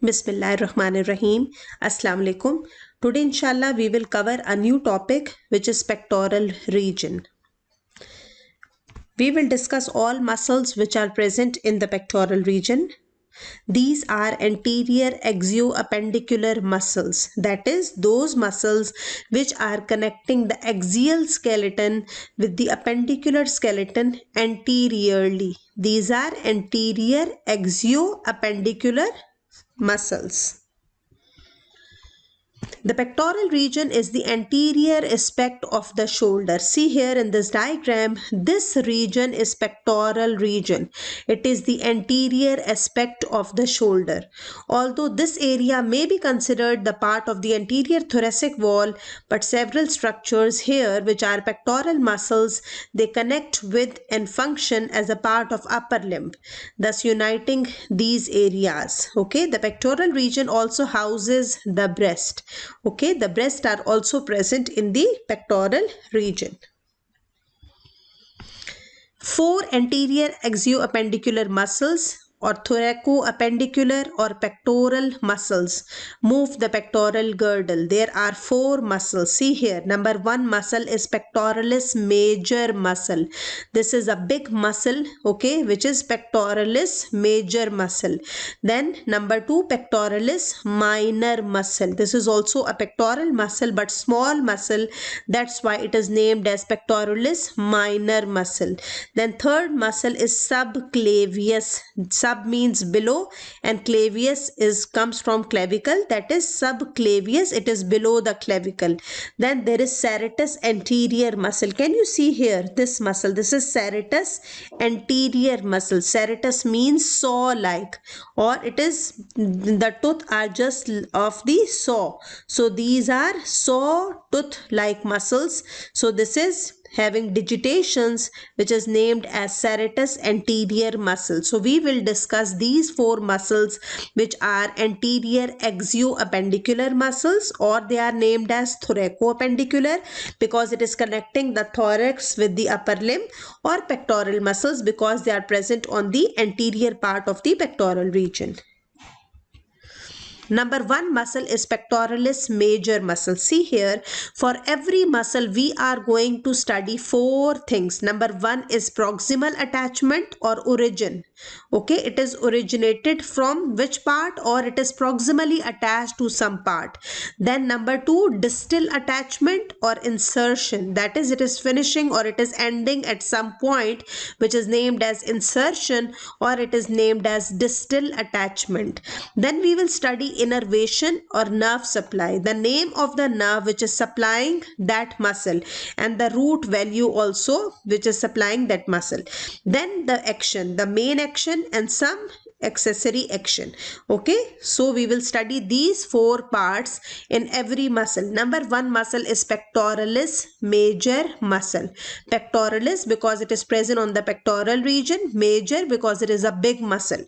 Bismillahirrahmanirrahim. Assalamu alaikum. Today inshallah we will cover a new topic which is pectoral region. We will discuss all muscles which are present in the pectoral region. These are anterior axioappendicular muscles, that is those muscles which are connecting the axial skeleton with the appendicular skeleton anteriorly. These are anterior axioappendicular muscles. The pectoral region is the anterior aspect of the shoulder. See here in this diagram, this region is pectoral region. It is the anterior aspect of the shoulder. Although this area may be considered the part of the anterior thoracic wall, but several structures here which are pectoral muscles, they connect with and function as a part of upper limb, thus uniting these areas. Okay, the pectoral region also houses the breast. Okay, the breasts are also present in the pectoral region. 4 anterior axioappendicular muscles or thoracoappendicular or pectoral muscles move the pectoral girdle. There are 4 muscles. See here, number 1 muscle is pectoralis major muscle. This is a big muscle, okay, which is pectoralis major muscle. Then number 2, pectoralis minor muscle. This is also a pectoral muscle but small muscle. That's why it is named as pectoralis minor muscle. Then third muscle is subclavius. Sub means below and clavius comes from clavicle, that is subclavius, it is below the clavicle. Then there is serratus anterior muscle. Can you see here this muscle? This is serratus anterior muscle. Serratus means saw like, or it is the tooth are just of the saw. So these are saw tooth like muscles. So this is having digitations which is named as serratus anterior muscle. So we will discuss these 4 muscles which are anterior axioappendicular muscles, or they are named as thoracoappendicular because it is connecting the thorax with the upper limb, or pectoral muscles because they are present on the anterior part of the pectoral region. Number 1 muscle is pectoralis major muscle. See here, for every muscle we are going to study 4 things. Number 1 is proximal attachment or origin. Okay, it is originated from which part, or it is proximally attached to some part. Then number 2, distal attachment or insertion. That is, it is finishing or it is ending at some point which is named as insertion, or it is named as distal attachment. Then we will study innervation or nerve supply, the name of the nerve which is supplying that muscle, and the root value also which is supplying that muscle. Then the action, the main action and some accessory action. Okay, so we will study these 4 parts in every muscle. Number 1 muscle is pectoralis major muscle. Pectoralis because it is present on the pectoral region, major because it is a big muscle.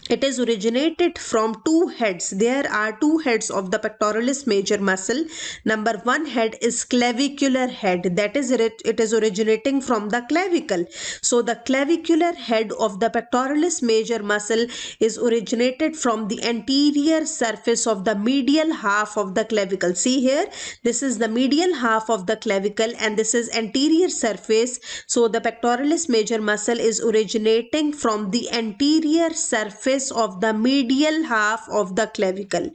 It is originated from 2 heads. There are 2 heads of the pectoralis major muscle. Number 1 head is clavicular head. That is, it is originating from the clavicle. So the clavicular head of the pectoralis major muscle is originated from the anterior surface of the medial half of the clavicle. See here, this is the medial half of the clavicle and this is anterior surface. So the pectoralis major muscle is originating from the anterior surface of the medial half of the clavicle.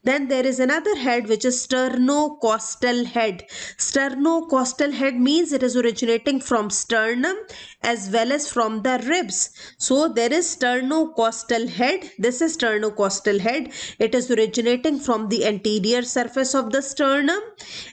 Then there is another head which is sternocostal head. Sternocostal head means it is originating from sternum as well as from the ribs. So there is sternocostal head. This is sternocostal head. It is originating from the anterior surface of the sternum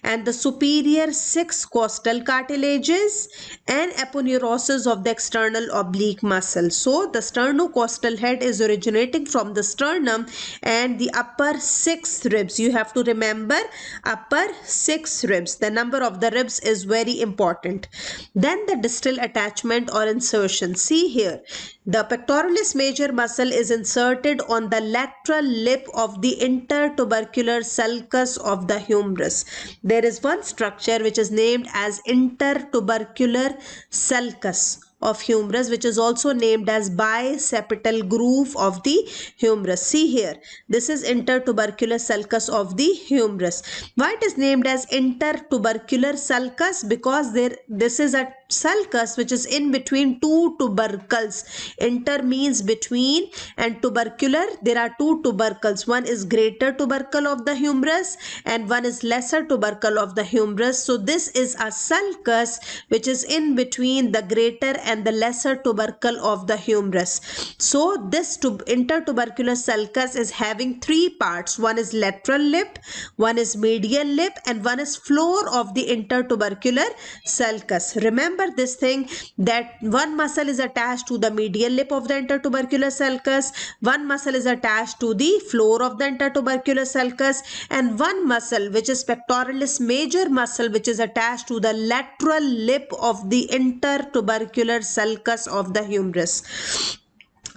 and the superior 6 costal cartilages and aponeurosis of the external oblique muscle. So the sternocostal head is originating from the sternum and the upper 6 ribs. You have to remember upper 6 ribs. The number of the ribs is very important. Then the distal attachment or insertion. See here, the pectoralis major muscle is inserted on the lateral lip of the intertubercular sulcus of the humerus. There is one structure which is named as intertubercular sulcus of humerus, which is also named as bicipital groove of the humerus. See here, this is intertubercular sulcus of the humerus. Why it is named as intertubercular sulcus? Because this is a sulcus which is in between two tubercles. Inter means between, and tubercular, there are two tubercles. One is greater tubercle of the humerus and one is lesser tubercle of the humerus. So this is a sulcus which is in between the greater and the lesser tubercle of the humerus. So this intertubercular sulcus is having three parts. One is lateral lip, one is medial lip, and one is floor of the intertubercular sulcus. Remember this thing, that one muscle is attached to the medial lip of the intertubercular sulcus, one muscle is attached to the floor of the intertubercular sulcus, and one muscle, which is pectoralis major muscle, which is attached to the lateral lip of the intertubercular sulcus of the humerus.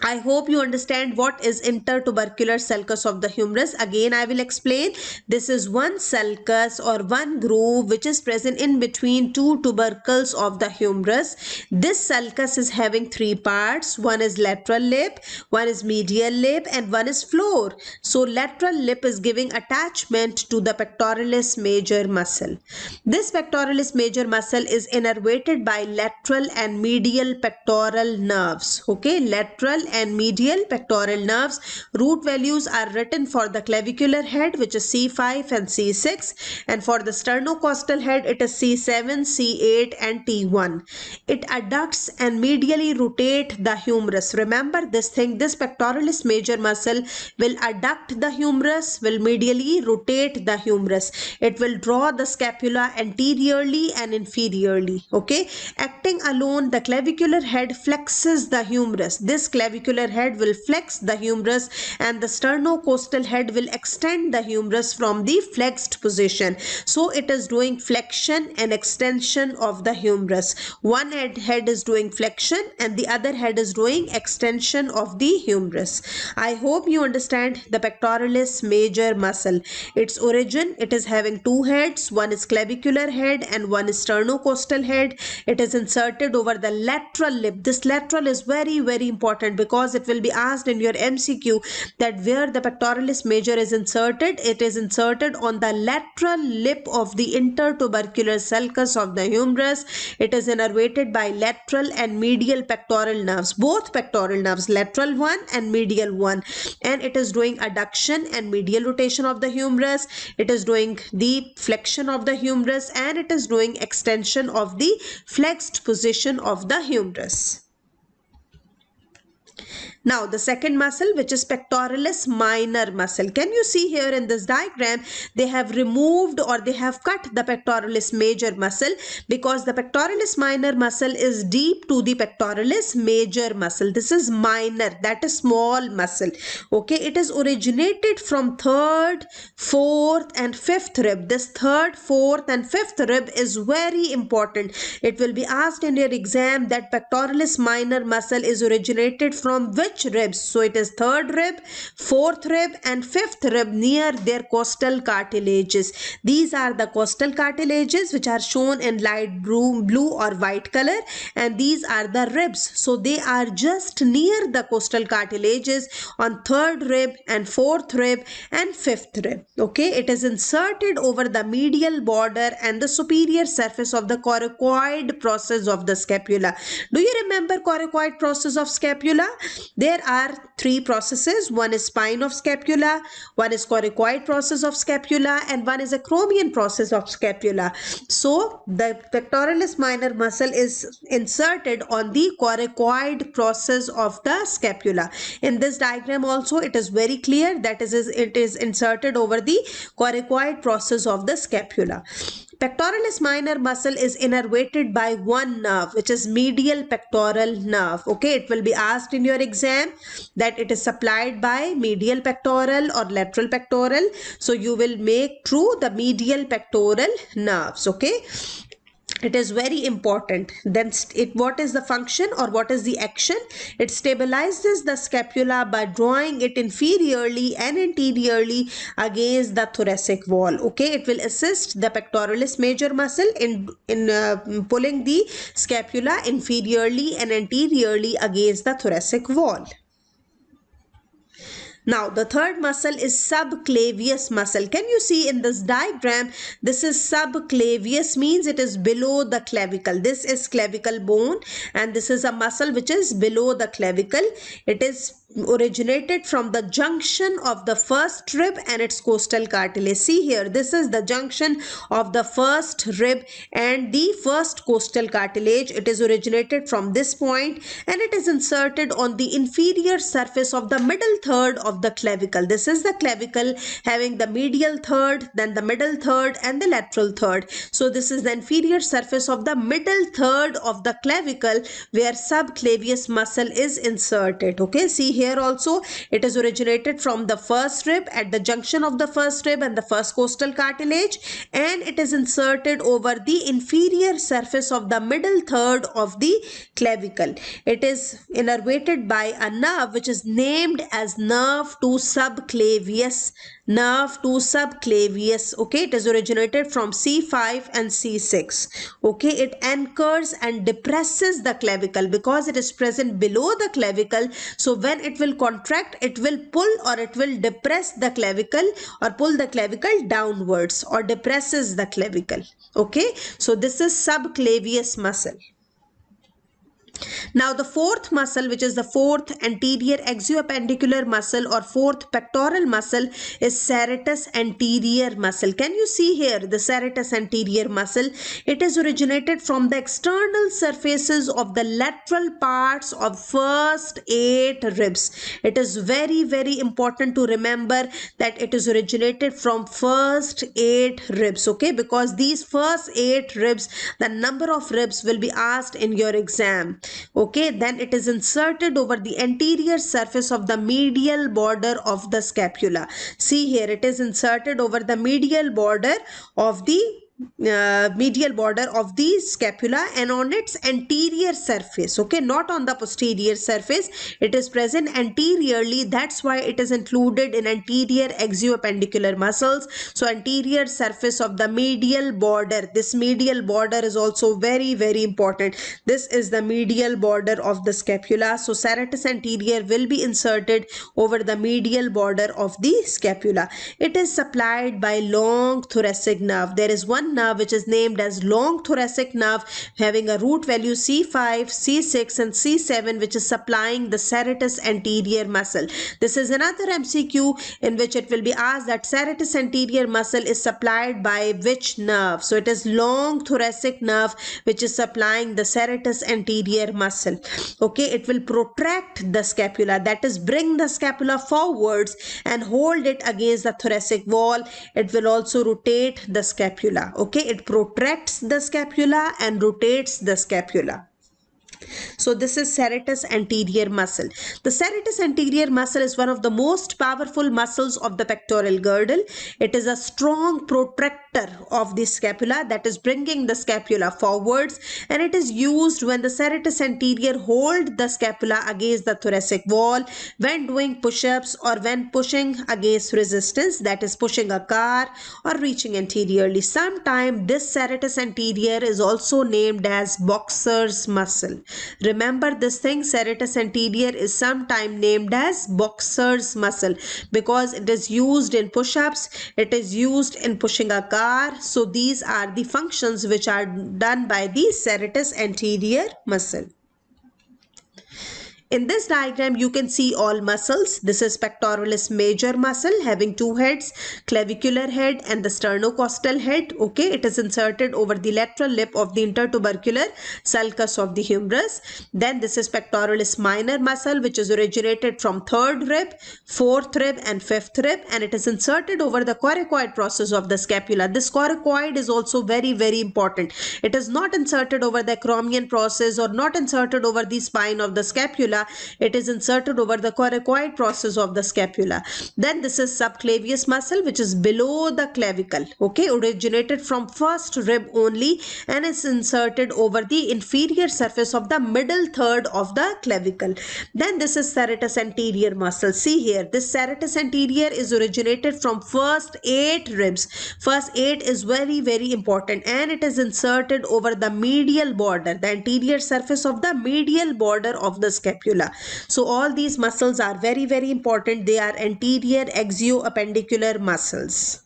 I hope you understand what is intertubercular sulcus of the humerus. Again, I will explain. This is one sulcus or one groove which is present in between two tubercles of the humerus. This sulcus is having three parts. One is lateral lip, one is medial lip, and one is floor. So lateral lip is giving attachment to the pectoralis major muscle. This pectoralis major muscle is innervated by lateral and medial pectoral nerves. Okay, lateral and medial pectoral nerves. Root values are written for the clavicular head, which is C5 and C6, and for the sternocostal head it is C7, C8 and T1. It adducts and medially rotate the humerus. Remember this thing, this pectoralis major muscle will adduct the humerus, will medially rotate the humerus. It will draw the scapula anteriorly and inferiorly. Okay, acting alone, the clavicular head flexes the humerus. This clavicular head will flex the humerus and the sternocostal head will extend the humerus from the flexed position. So it is doing flexion and extension of the humerus. One head is doing flexion and the other head is doing extension of the humerus. I hope you understand the pectoralis major muscle. Its origin, it is having two heads. One is clavicular head and one is sternocostal head. It is inserted over the lateral lip. This lateral is very important because it will be asked in your MCQ that where the pectoralis major is inserted. It is inserted on the lateral lip of the intertubercular sulcus of the humerus. It is innervated by lateral and medial pectoral nerves, both pectoral nerves, lateral one and medial one, and it is doing adduction and medial rotation of the humerus. It is doing the flexion of the humerus and it is doing extension of the flexed position of the humerus. Now the second muscle, which is pectoralis minor muscle. Can you see here in this diagram, they have removed or they have cut the pectoralis major muscle because the pectoralis minor muscle is deep to the pectoralis major muscle. This is minor, that is small muscle. Okay, it is originated from third, fourth and fifth rib. This third, fourth and fifth rib is very important. It will be asked in your exam that pectoralis minor muscle is originated from which ribs. So it is third rib, fourth rib and fifth rib near their costal cartilages. These are the costal cartilages which are shown in light blue or white color, and these are the ribs. So they are just near the costal cartilages on third rib and fourth rib and fifth rib. Okay, it is inserted over the medial border and the superior surface of the coracoid process of the scapula. Do you remember coracoid process of scapula? There are three processes. One is spine of scapula, one is coracoid process of scapula, and one is acromion process of scapula. So the pectoralis minor muscle is inserted on the coracoid process of the scapula. In this diagram also it is very clear that it is inserted over the coracoid process of the scapula. Pectoralis minor muscle is innervated by one nerve, which is medial pectoral nerve. Okay, it will be asked in your exam that it is supplied by medial pectoral or lateral pectoral. So you will make true the medial pectoral nerves. Okay. It is very important. Then what is the function or what is the action? It stabilizes the scapula by drawing it inferiorly and anteriorly against the thoracic wall. Okay, it will assist the pectoralis major muscle in pulling the scapula inferiorly and anteriorly against the thoracic wall. Now, the third muscle is subclavius muscle. Can you see in this diagram? This is subclavius, means it is below the clavicle. This is clavicle bone and this is a muscle which is below the clavicle. It is originated from the junction of the first rib and its costal cartilage. See here, this is the junction of the first rib and the first costal cartilage. It is originated from this point and it is inserted on the inferior surface of the middle third of the clavicle. This is the clavicle having the medial third, then the middle third and the lateral third. So this is the inferior surface of the middle third of the clavicle where subclavius muscle is inserted. Okay, see here also it is originated from the first rib at the junction of the first rib and the first costal cartilage, and it is inserted over the inferior surface of the middle third of the clavicle. It is innervated by a nerve which is named as nerve to subclavius. Nerve to subclavius. Okay, it is originated from C5 and C6. Okay, it anchors and depresses the clavicle because it is present below the clavicle. So when it will contract, it will pull or it will depress the clavicle or pull the clavicle downwards or depresses the clavicle. Okay, so this is subclavius muscle. Now the fourth muscle, which is the fourth anterior axioappendicular muscle or fourth pectoral muscle, is serratus anterior muscle. Can you see here the serratus anterior muscle? It is originated from the external surfaces of the lateral parts of first 8 ribs. It is very, very important to remember that it is originated from first 8 ribs. Okay, because these first 8 ribs, the number of ribs will be asked in your exam. Okay, then it is inserted over the anterior surface of the medial border of the scapula. See here, it is inserted over the medial border of the scapula and on its anterior surface. Okay, not on the posterior surface. It is present anteriorly. That's why it is included in anterior axioappendicular muscles. So anterior surface of the medial border. This medial border is also very, very important. This is the medial border of the scapula. So serratus anterior will be inserted over the medial border of the scapula. It is supplied by long thoracic nerve. There is one nerve which is named as long thoracic nerve having a root value C5, C6 and C7, which is supplying the serratus anterior muscle. This is another MCQ in which it will be asked that serratus anterior muscle is supplied by which nerve. So it is long thoracic nerve which is supplying the serratus anterior muscle. Okay, it will protract the scapula, that is bring the scapula forwards and hold it against the thoracic wall. It will also rotate the scapula. Okay, it protracts the scapula and rotates the scapula. So this is serratus anterior muscle. The serratus anterior muscle is one of the most powerful muscles of the pectoral girdle. It is a strong protractor of the scapula, that is bringing the scapula forwards, and it is used when the serratus anterior hold the scapula against the thoracic wall, when doing push-ups or when pushing against resistance, that is pushing a car or reaching anteriorly. Sometimes this serratus anterior is also named as boxer's muscle. Remember this thing, serratus anterior is sometimes named as boxer's muscle because it is used in push-ups, it is used in pushing a car. So these are the functions which are done by the serratus anterior muscle. In this diagram, you can see all muscles. This is pectoralis major muscle having 2 heads, clavicular head and the sternocostal head. Okay, it is inserted over the lateral lip of the intertubercular sulcus of the humerus. Then this is pectoralis minor muscle which is originated from 3rd rib, 4th rib and 5th rib, and it is inserted over the coracoid process of the scapula. This coracoid is also very, very important. It is not inserted over the acromion process or not inserted over the spine of the scapula. scapula. It is inserted over the coracoid process of the scapula. Then this is subclavius muscle, which is below the clavicle, okay, originated from first rib only and is inserted over the inferior surface of the middle third of the clavicle. Then this is serratus anterior muscle. See here, this serratus anterior is originated from first 8 ribs. First 8 is very, very important, and it is inserted over the medial border, the anterior surface of the medial border of the scapula. So all these muscles are very, very important. They are anterior axioappendicular muscles.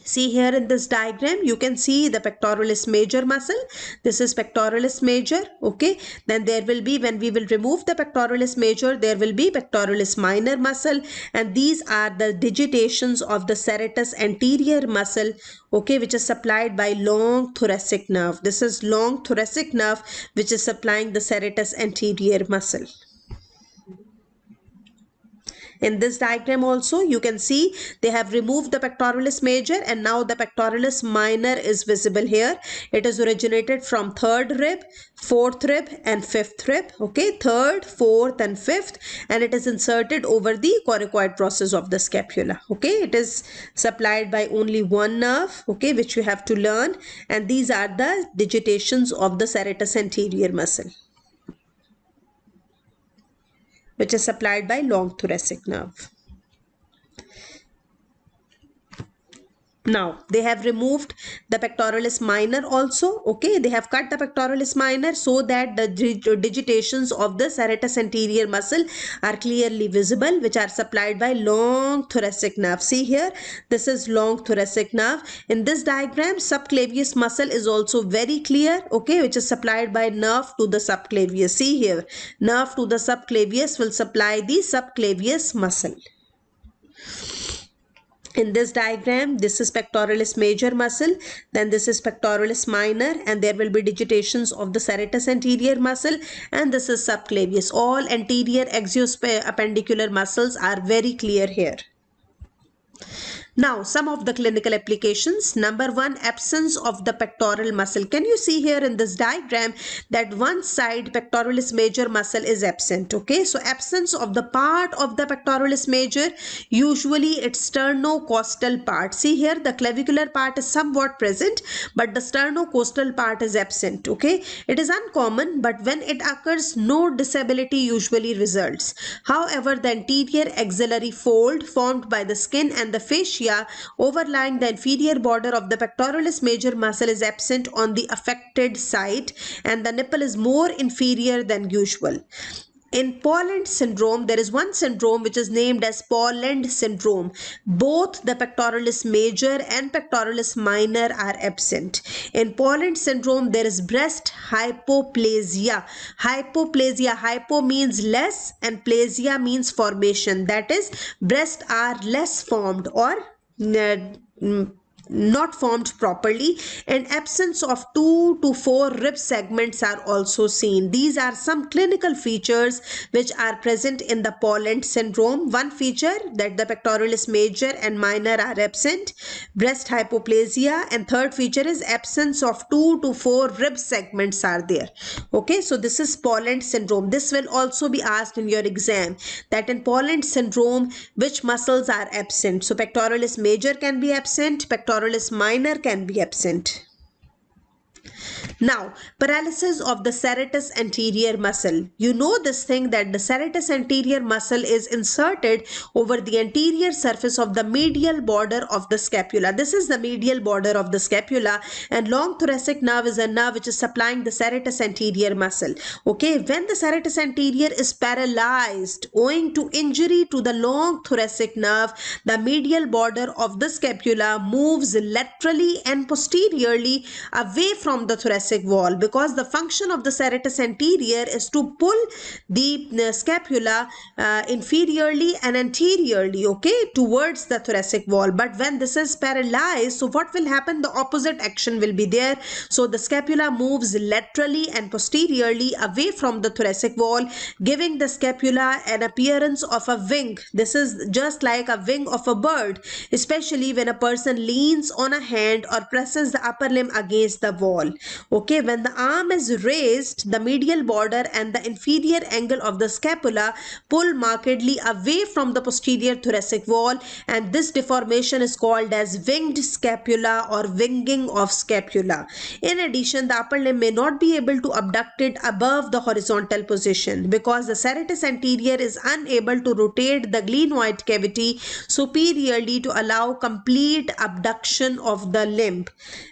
See here in this diagram, you can see the pectoralis major muscle. This is pectoralis major, okay. Then there will be, when we will remove the pectoralis major, there will be pectoralis minor muscle, and these are the digitations of the serratus anterior muscle, okay, which is supplied by long thoracic nerve. This is long thoracic nerve which is supplying the serratus anterior muscle. In this diagram also, you can see they have removed the pectoralis major and now the pectoralis minor is visible here. It is originated from third rib, fourth rib and fifth rib, okay, third, fourth and fifth, and it is inserted over the coracoid process of the scapula, okay. It is supplied by only one nerve, okay, which you have to learn, and these are the digitations of the serratus anterior muscle, which is supplied by long thoracic nerve. Now they have removed the pectoralis minor also, okay. They have cut the pectoralis minor so that the digitations of the serratus anterior muscle are clearly visible, which are supplied by long thoracic nerve. See here, this is long thoracic nerve. In this diagram, subclavius muscle is also very clear, okay, which is supplied by nerve to the subclavius. See here, nerve to the subclavius will supply the subclavius muscle. In this diagram, this is pectoralis major muscle, then this is pectoralis minor, and there will be digitations of the serratus anterior muscle, and this is subclavius. All anterior axioappendicular muscles are very clear here. Now, some of the clinical applications. Number 1, absence of the pectoral muscle. Can you see here in this diagram that one side pectoralis major muscle is absent, okay? So, absence of the part of the pectoralis major, usually it's sternocostal part. See here, the clavicular part is somewhat present, but the sternocostal part is absent, okay? It is uncommon, but when it occurs, no disability usually results. However, the anterior axillary fold formed by the skin and the fascia overlying the inferior border of the pectoralis major muscle is absent on the affected side, and the nipple is more inferior than usual. In Poland syndrome, there is one syndrome which is named as Poland syndrome. Both the pectoralis major and pectoralis minor are absent. In Poland syndrome, there is breast hypoplasia. Hypoplasia, hypo means less and plasia means formation. That is, breasts are less formed or not formed properly, and absence of 2 to 4 rib segments are also seen. These are some clinical features which are present in the Poland syndrome. One feature that the pectoralis major and minor are absent, breast hypoplasia, and third feature is absence of 2 to 4 rib segments are there. Okay, so this is Poland syndrome. This will also be asked in your exam, that in Poland syndrome which muscles are absent. So pectoralis major can be absent, pectoralis minor can be absent. Now, paralysis of the serratus anterior muscle. You know this thing that the serratus anterior muscle is inserted over the anterior surface of the medial border of the scapula. This is the medial border of the scapula, and long thoracic nerve is a nerve which is supplying the serratus anterior muscle. Okay, when the serratus anterior is paralyzed owing to injury to the long thoracic nerve, the medial border of the scapula moves laterally and posteriorly away from the thoracic wall, because the function of the serratus anterior is to pull the scapula inferiorly and anteriorly, okay, towards the thoracic wall. But when this is paralyzed, so what will happen? The opposite action will be there. So the scapula moves laterally and posteriorly away from the thoracic wall, giving the scapula an appearance of a wing. This is just like a wing of a bird, especially when a person leans on a hand or presses the upper limb against the wall. Okay, when the arm is raised, the medial border and the inferior angle of the scapula pull markedly away from the posterior thoracic wall, and this deformation is called as winged scapula or winging of scapula. In addition, the upper limb may not be able to abduct it above the horizontal position because the serratus anterior is unable to rotate the glenoid cavity superiorly to allow complete abduction of the limb.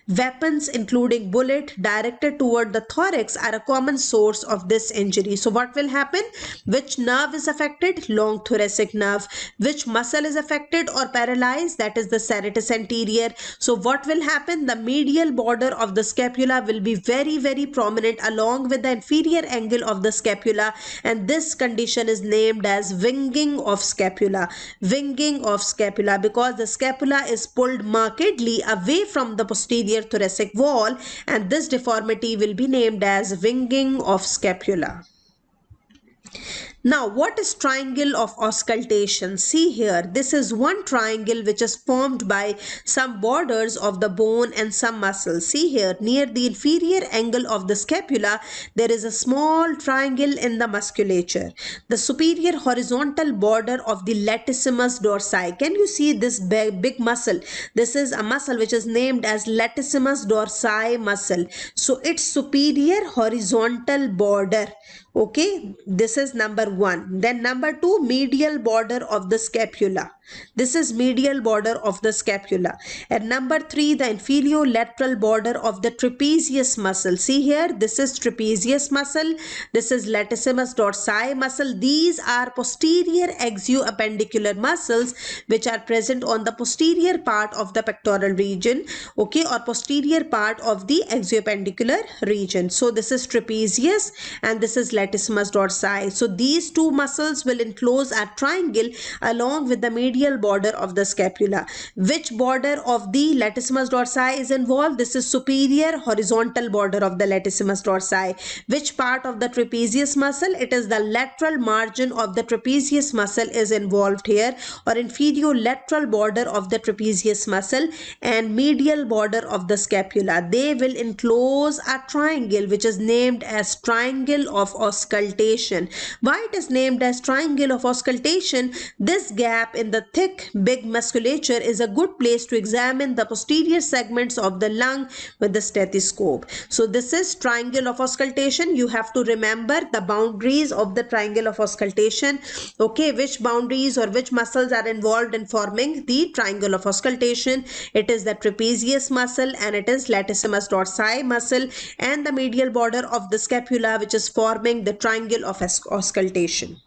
Weapons including bullet directed toward the thorax are a common source of this injury. So what will happen? Which nerve is affected? Long thoracic nerve. Which muscle is affected or paralyzed? That is the serratus anterior. So what will happen? The medial border of the scapula will be very prominent along with the inferior angle of the scapula, and this condition is named as winging of scapula. Winging of scapula, because the scapula is pulled markedly away from the posterior thoracic wall, and this deformity will be named as winging of scapula. Now, what is triangle of auscultation? See here, this is one triangle which is formed by some borders of the bone and some muscles. See here, near the inferior angle of the scapula, there is a small triangle in the musculature. The superior horizontal border of the latissimus dorsi. Can you see this big muscle? This is a muscle which is named as latissimus dorsi muscle. So, its superior horizontal border. Okay, this is number one. Then number two, medial border of the scapula. This is medial border of the scapula. And number three, the inferior lateral border of the trapezius muscle. See here, this is trapezius muscle. This is latissimus dorsi muscle. These are posterior axioappendicular muscles which are present on the posterior part of the pectoral region. Okay, or posterior part of the axioappendicular region. So this is trapezius and this is latissimus dorsi. So these two muscles will enclose a triangle along with the medial border of the scapula. Which border of the latissimus dorsi is involved? This is superior horizontal border of the latissimus dorsi. Which part of the trapezius muscle? It is the lateral margin of the trapezius muscle is involved here, or inferior lateral border of the trapezius muscle and medial border of the scapula. They will enclose a triangle which is named as triangle of auscultation. Why it is named as triangle of auscultation? This gap in the thick big musculature is a good place to examine the posterior segments of the lung with the stethoscope. So this is triangle of auscultation. You have to remember the boundaries of the triangle of auscultation. Okay, which boundaries or which muscles are involved in forming the triangle of auscultation? It is the trapezius muscle and it is latissimus dorsi muscle and the medial border of the scapula which is forming the triangle of auscultation.